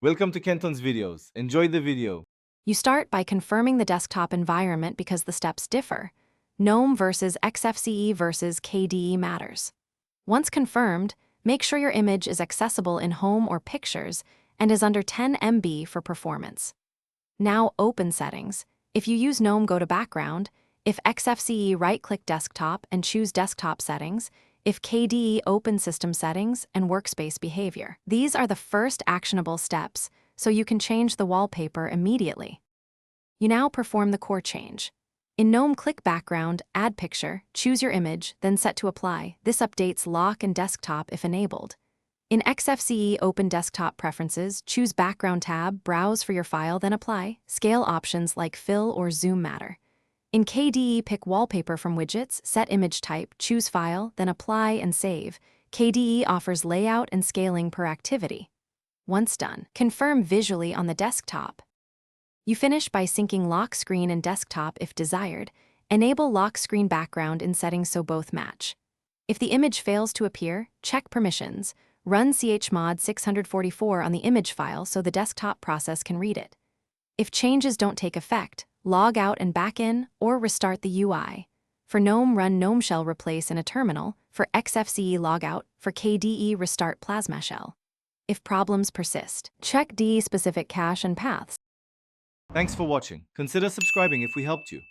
Welcome to Kenton's videos. Enjoy the video. You start by confirming the desktop environment because the steps differ. GNOME versus XFCE versus KDE matters. Once confirmed, make sure your image is accessible in Home or Pictures and is under 10 MB for performance. Now open Settings. If you use GNOME, go to Background. If XFCE, right-click Desktop and choose Desktop Settings. If KDE, open System Settings and Workspace Behavior. These are the first actionable steps, so you can change the wallpaper immediately. You now perform the core change. In GNOME, click Background, Add Picture, choose your image, then Set to Apply. This updates Lock and Desktop if enabled. In XFCE, open Desktop Preferences, choose Background tab, browse for your file, then Apply. Scale options like Fill or Zoom matter. In KDE, pick Wallpaper from Widgets, set image type, choose File, then Apply and Save. KDE offers layout and scaling per activity. Once done, confirm visually on the desktop. You finish by syncing lock screen and desktop if desired. Enable lock screen background in settings so both match. If the image fails to appear, check permissions. Run chmod 644 on the image file so the desktop process can read it. If changes don't take effect, log out and back in, or restart the UI. For GNOME, run GNOME shell replace in a terminal. For XFCE, log out. For KDE, restart Plasma shell. If problems persist, check DE-specific cache and paths. Thanks for watching. Consider subscribing if we helped you.